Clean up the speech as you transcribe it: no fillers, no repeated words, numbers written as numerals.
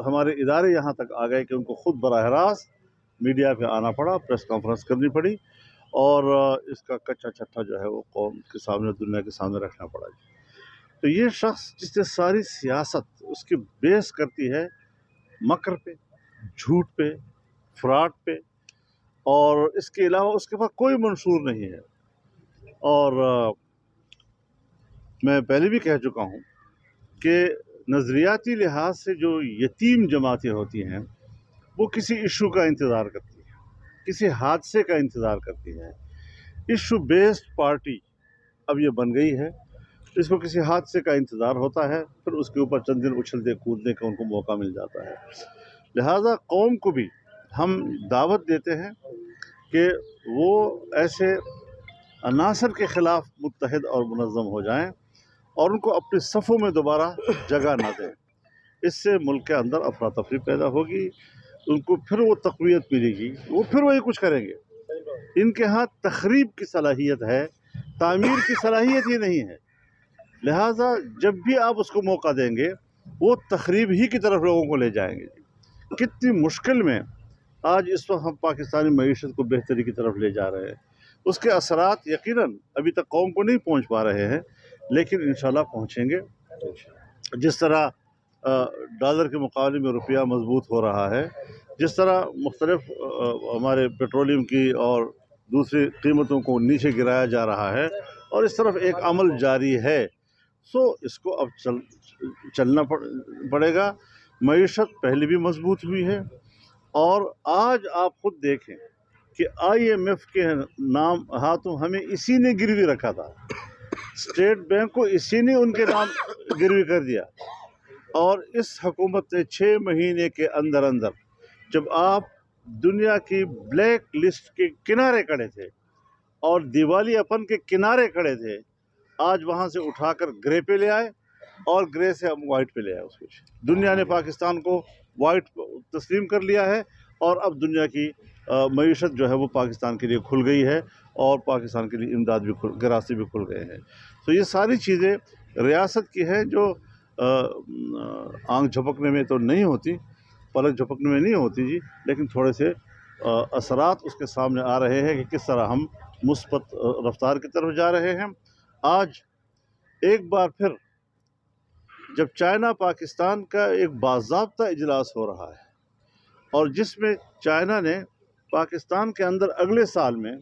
हमारे इदारे यहाँ तक आ गए कि उनको खुद बराह रास्त मीडिया पे आना पड़ा, प्रेस कॉन्फ्रेंस करनी पड़ी और इसका कच्चा छट्टा जो है वो कौम के सामने, दुनिया के सामने रखना पड़ा। तो ये शख्स जिसने सारी सियासत उसकी बेस करती है मकर पे, झूठ पे, फ्रॉड पे, और इसके अलावा उसके पास कोई मंशूर नहीं है। और मैं पहले भी कह चुका हूँ कि नज़रियाती लिहाज से जो यतीम जमातें होती हैं वो किसी इशू का इंतज़ार करती हैं, किसी हादसे का इंतज़ार करती हैं। इशू बेस्ड पार्टी अब ये बन गई है, इसको किसी हादसे का इंतज़ार होता है, फिर उसके ऊपर चंद दिन उछलने कूदने का उनको मौका मिल जाता है। लिहाजा कौम को भी हम दावत देते हैं कि वो ऐसे अनासर के ख़िलाफ़ मुत्तहिद और मुनज़्ज़म हो जाएं और उनको अपने सफ़ों में दोबारा जगह ना दें। इससे मुल्क के अंदर अफरा तफरी पैदा होगी, उनको फिर वो तक़वियत मिलेगी, वो फिर वही कुछ करेंगे। इनके यहाँ तख़रीब की सलाहियत है, तामीर की सलाहियत ही नहीं है। लिहाजा जब भी आप उसको मौका देंगे वो तख़रीब ही की तरफ लोगों को ले जाएंगे। कितनी मुश्किल में आज इस वक्त हम पाकिस्तानी मईशत को बेहतरी की तरफ ले जा रहे हैं, उसके असरात यकीनन अभी तक कौम को नहीं पहुँच पा रहे हैं, लेकिन इंशाल्लाह पहुँचेंगे। जिस तरह डॉलर के मुकाबले में रुपया मजबूत हो रहा है, जिस तरह मुख्तलिफ हमारे पेट्रोलियम की और दूसरी कीमतों को नीचे गिराया जा रहा है और इस तरफ एक अमल जारी है, सो इसको अब चलना पड़ेगा। मईशत पहले भी मजबूत हुई है और आज आप खुद देखें कि IMF के नाम हाथों हमें इसी ने गिरवी रखा था, स्टेट बैंक को इसी ने उनके नाम गिरवी कर दिया। और इस हुकूमत ने 6 महीने के अंदर अंदर, जब आप दुनिया की ब्लैक लिस्ट के किनारे खड़े थे और दिवालियापन के किनारे खड़े थे, आज वहाँ से उठाकर ग्रे पे ले आए और ग्रे से हम वाइट पे ले आए। उसको दुनिया ने पाकिस्तान को वाइट तस्लीम कर लिया है और अब दुनिया की मईशत जो है वो पाकिस्तान के लिए खुल गई है और पाकिस्तान के लिए इमदाद भी रास्ते भी खुल गए हैं। तो ये सारी चीज़ें रियासत की हैं जो आंख झपकने में तो नहीं होती, पलक झपकने में नहीं होती जी, लेकिन थोड़े से असरात उसके सामने आ रहे हैं कि किस तरह हम मुस्बत रफ्तार की तरफ जा रहे हैं। आज एक बार फिर जब चाइना पाकिस्तान का एक बाज़ाब्ता इजलास हो रहा है और जिसमें चाइना ने पाकिस्तान के अंदर अगले साल में